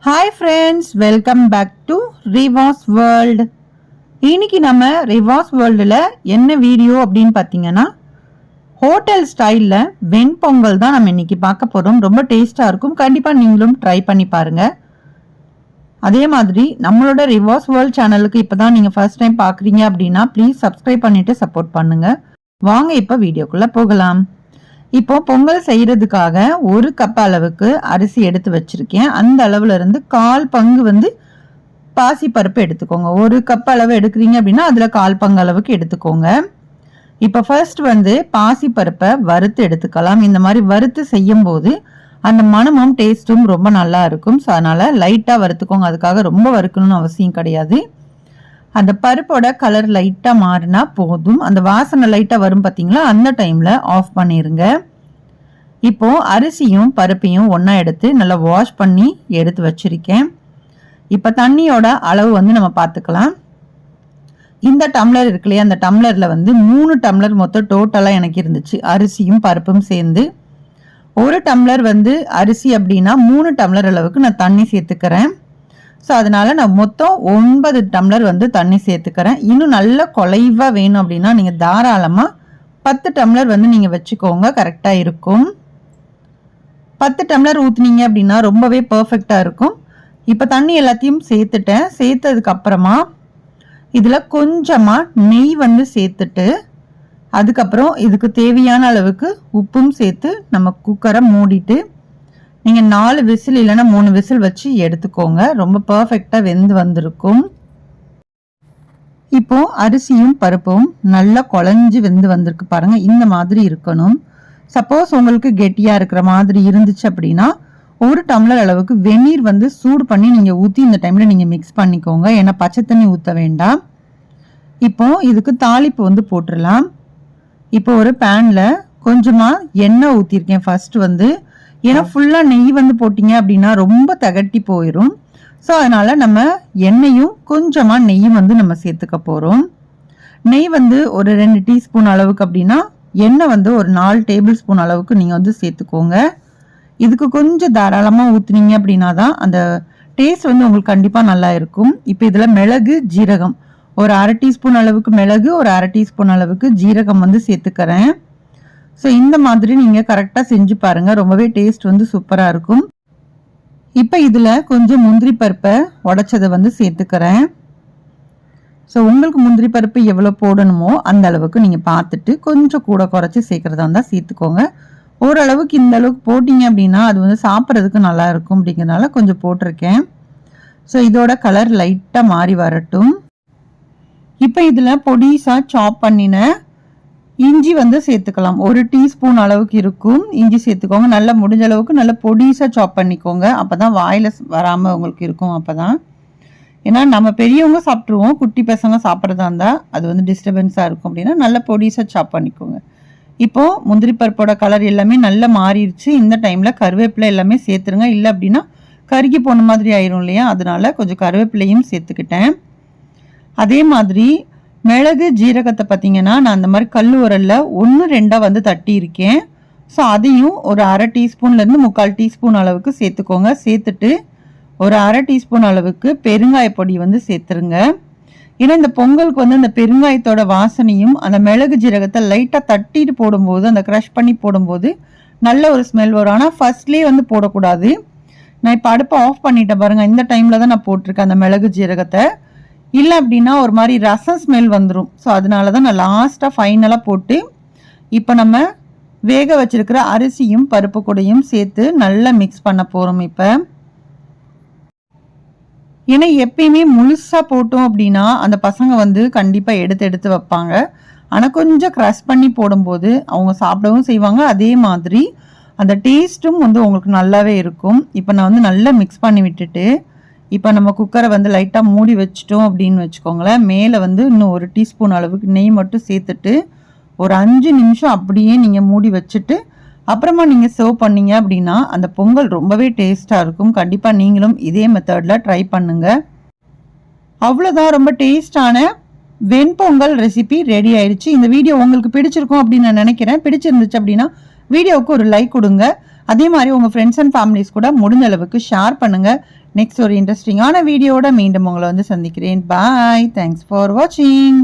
Hi friends, welcome back to Riva's World. இன்னைக்கு நம்ம ரிவாஸ் வேர்ல்டில் என்ன வீடியோ அப்படின்னு பார்த்தீங்கன்னா ஹோட்டல் ஸ்டைலில் வெண்பொங்கல் தான் நம்ம இன்னைக்கு பார்க்க போகிறோம். ரொம்ப டேஸ்ட்டாக இருக்கும். கண்டிப்பாக நீங்களும் ட்ரை பண்ணி பாருங்கள். அதே மாதிரி நம்மளோட ரிவாஸ் வேர்ல்ட் சேனலுக்கு இப்போ தான் நீங்கள் ஃபர்ஸ்ட் டைம் பார்க்குறீங்க அப்படின்னா ப்ளீஸ் சப்ஸ்கிரைப் பண்ணிவிட்டு சப்போர்ட் பண்ணுங்கள். வாங்க இப்போ வீடியோக்குள்ளே போகலாம். இப்போ பொங்கல் செய்யறதுக்காக ஒரு கப் அளவுக்கு அரிசி எடுத்து வச்சிருக்கேன். அந்த அளவுல இருந்து 1/4 பங்கு பாசி பருப்பு எடுத்துக்கோங்க. ஒரு கப் அளவு எடுக்கிறீங்க அப்படின்னா அதுல 1/4 பங்கு அளவுக்கு எடுத்துக்கோங்க. இப்போ ஃபர்ஸ்ட் பாசி பருப்பை வறுத்து எடுத்துக்கலாம். இந்த மாதிரி வறுத்து செய்யும் போது அந்த மணமும் டேஸ்ட்டும் ரொம்ப நல்லா இருக்கும். ஸோ அதனால லைட்டா வறுத்துக்கோங்க. அதுக்காக ரொம்ப வறுக்கணும்னு அவசியம் கிடையாது. அந்த பருப்போட கலர் லைட்டா மாறினா போதும். அந்த வாசனை லைட்டா வரும் பார்த்தீங்களா, அந்த டைம்ல ஆஃப் பண்ணிருங்க. இப்போ அரிசியும் பருப்பையும் ஒண்ணா எடுத்து நல்லா வாஷ் பண்ணி எடுத்து வச்சிருக்கேன். இப்ப தண்ணியோட அளவு நம்ம பார்த்துக்கலாம். இந்த டம்ளர் இருக்கு இல்லையா, அந்த டம்ளர்ல 3 டம்ளர் மொத்தம் டோட்டலா எனக்கு இருந்துச்சு, அரிசியும் பருப்பும் சேர்ந்து. ஒரு டம்ளர் அரிசி அப்படின்னா 3 டம்ளர் அளவுக்கு நான் தண்ணி சேர்த்துக்கிறேன். ஸோ அதனால நான் மொத்தம் 9 டம்ளர் தண்ணி சேர்த்துக்கிறேன். இன்னும் நல்ல குலைவா வேணும் அப்படின்னா நீங்கள் தாராளமாக 10 டம்ளர் நீங்கள் வச்சுக்கோங்க, கரெக்டாக இருக்கும். 10 டம்ளர் ஊற்றுனீங்க அப்படின்னா ரொம்பவே பர்ஃபெக்டாக இருக்கும். இப்போ தண்ணி எல்லாத்தையும் சேர்த்துட்டேன். சேர்த்ததுக்கு அப்புறமா இதில் கொஞ்சமாக நெய் சேர்த்துட்டு அதுக்கப்புறம் இதுக்கு தேவையான அளவுக்கு உப்பும் சேர்த்து நம்ம குக்கரை மூடிட்டு நீங்கள் 4 விசில் இல்லைன்னா 3 விசில் வச்சு எடுத்துக்கோங்க. ரொம்ப பர்ஃபெக்டாக வெந்து வந்திருக்கும். இப்போ அரிசியும் பருப்பும் நல்லா குழஞ்சி வெந்து வந்திருக்கு பாருங்க. இந்த மாதிரி இருக்கணும். சப்போஸ் உங்களுக்கு கெட்டியாக இருக்கிற மாதிரி இருந்துச்சு அப்படின்னா 1 டம்ளர் அளவுக்கு வெந்நீர் சூடு பண்ணி நீங்கள் ஊற்றி இந்த டைமில் நீங்கள் மிக்ஸ் பண்ணிக்கோங்க. ஏன்னா பச்சை தண்ணி ஊற்ற வேண்டாம். இப்போ இதுக்கு தாளிப்பு போட்டுடலாம். இப்போ ஒரு பேனில் கொஞ்சமாக எண்ணெய் ஊற்றிருக்கேன். ஃபர்ஸ்ட் ஏன்னா ஃபுல்லாக நெய் போட்டிங்க அப்படின்னா ரொம்ப தகட்டி போயிடும். ஸோ அதனால் நம்ம எண்ணெயும் கொஞ்சமாக நெய்யும் நம்ம சேர்த்துக்க போகிறோம். நெய் ஒரு 2 டீஸ்பூன் அளவுக்கு அப்படின்னா எண்ணெய் ஒரு 4 டேபிள் ஸ்பூன் அளவுக்கு நீங்கள் சேர்த்துக்கோங்க. இதுக்கு கொஞ்சம் தாராளமாக ஊற்றுனீங்க அப்படின்னா தான் அந்த டேஸ்ட் உங்களுக்கு கண்டிப்பாக நல்லா இருக்கும். இப்போ இதில் மிளகு ஜீரகம் ஒரு 1/2 டீஸ்பூன் அளவுக்கு மிளகு, ஒரு 1/2 டீஸ்பூன் அளவுக்கு ஜீரகம் சேர்த்துக்கிறேன். ஸோ இந்த மாதிரி நீங்கள் கரெக்டாக செஞ்சு பாருங்கள். ரொம்பவே டேஸ்ட் சூப்பராக இருக்கும். இப்போ இதில் கொஞ்சம் முந்திரி பருப்பை உடைச்சதை சேர்த்துக்கிறேன். ஸோ உங்களுக்கு முந்திரி பருப்பு எவ்வளோ போடணுமோ அந்த அளவுக்கு நீங்கள் பார்த்துட்டு கொஞ்சம் கூட குறைச்சி சேர்க்குறதா இருந்தால் சேர்த்துக்கோங்க. ஓரளவுக்கு இந்த அளவுக்கு போட்டிங்க அப்படின்னா அது சாப்பிட்றதுக்கு நல்லா இருக்கும். அப்படிங்கிறதுனால கொஞ்சம் போட்டிருக்கேன். ஸோ இதோட கலர் லைட்டாக மாறி வரட்டும். இப்போ இதில் பொடிசாக சாப் பண்ணின இஞ்சி சேர்த்துக்கலாம். 1 டீஸ்பூன் அளவுக்கு இருக்கும் இஞ்சி சேர்த்துக்கோங்க. நல்லா முடிஞ்ச அளவுக்கு நல்லா பொடிசாக சாப் பண்ணிக்கோங்க. அப்போ தான் வாயில் வராமல் உங்களுக்கு இருக்கும். அப்போ தான், ஏன்னா நம்ம பெரியவங்க சாப்பிட்ருவோம், குட்டி பசங்க சாப்பிட்றதா இருந்தால் அது டிஸ்டர்பன்ஸாக இருக்கும். அப்படின்னா நல்லா பொடிசாக சாப் பண்ணிக்கோங்க. இப்போது முந்திரி பருப்போட கலர் எல்லாமே நல்லா மாறிடுச்சு. இந்த டைமில் கருவேப்பிலை எல்லாமே சேர்த்துருங்க. இல்லை அப்படின்னா கருகி போன மாதிரி ஆயிரும் இல்லையா, அதனால கொஞ்சம் கருவேப்பிலையும் சேர்த்துக்கிட்டேன். அதே மாதிரி மிளகு ஜீரகத்தை பார்த்தீங்கன்னா நான் அந்த மாதிரி கல் உரல்ல 1-2 தட்டி இருக்கேன். ஸோ அதையும் ஒரு 1/2 டீஸ்பூன்லேருந்து 3/4 டீஸ்பூன் அளவுக்கு சேர்த்துக்கோங்க. சேர்த்துட்டு ஒரு 1/2 டீஸ்பூன் அளவுக்கு பெருங்காய பொடி சேர்த்துருங்க. ஏன்னா இந்த பொங்கலுக்கு அந்த பெருங்காயத்தோட வாசனையும் அந்த மிளகு ஜீரகத்தை லைட்டாக தட்டிட்டு போடும்போது, அந்த க்ரஷ் பண்ணி போடும்போது நல்ல ஒரு ஸ்மெல் வரும். ஆனால் ஃபர்ஸ்ட்லேயே போடக்கூடாது. நான் இப்போ அடுப்பை ஆஃப் பண்ணிட்டேன் பாருங்கள். இந்த டைமில் தான் நான் போட்டிருக்கேன் அந்த மிளகு ஜீரகத்தை. இல்லை அப்படின்னா ஒரு மாதிரி ரசம் ஸ்மெல் வந்துடும். ஸோ அதனால தான் நான் லாஸ்ட்டாக ஃபைனலாக போட்டு இப்போ நம்ம வேக வச்சிருக்கிற அரிசியும் பருப்பு கூடையும் சேர்த்து நல்லா மிக்ஸ் பண்ண போகிறோம். இப்போ ஏன்னா எப்பயுமே முழுசாக போட்டோம் அப்படின்னா அந்த பசங்க கண்டிப்பாக எடுத்து வைப்பாங்க. ஆனால் கொஞ்சம் க்ரஷ் பண்ணி போடும்போது அவங்க சாப்பிடவும் செய்வாங்க. அதே மாதிரி அந்த டேஸ்ட்டும் உங்களுக்கு நல்லாவே இருக்கும். இப்போ நான் நல்லா மிக்ஸ் பண்ணி விட்டுட்டு இப்போ நம்ம குக்கரை லைட்டாக மூடி வச்சிட்டோம் அப்படின்னு வச்சுக்கோங்களேன். மேலே இன்னும் 1 டீஸ்பூன் அளவுக்கு நெய் மட்டும் சேர்த்துட்டு ஒரு 5 நிமிஷம் அப்படியே நீங்கள் மூடி வச்சுட்டு அப்புறமா நீங்கள் சர்வ் பண்ணீங்க அப்படின்னா அந்த பொங்கல் ரொம்பவே டேஸ்ட்டாக இருக்கும். கண்டிப்பாக நீங்களும் இதே மெத்தடில் ட்ரை பண்ணுங்கள். அவ்வளோதான், ரொம்ப டேஸ்டான வெண்பொங்கல் ரெசிபி ரெடி ஆயிடுச்சு. இந்த வீடியோ உங்களுக்கு பிடிச்சிருக்கும் அப்படின்னு நான் நினைக்கிறேன். பிடிச்சிருந்துச்சு அப்படின்னா வீடியோவுக்கு ஒரு லைக் கொடுங்க. அதே மாதிரி உங்கள் ஃப்ரெண்ட்ஸ் அண்ட் ஃபேமிலிஸ் கூட முடிஞ்ச அளவுக்கு ஷேர் பண்ணுங்கள். நெக்ஸ்ட் ஒரு இன்ட்ரெஸ்டிங்கான வீடியோட மீண்டும் உங்களை வந்து சந்திக்கிறேன். பாய். தேங்க்ஸ் ஃபார் வாட்சிங்.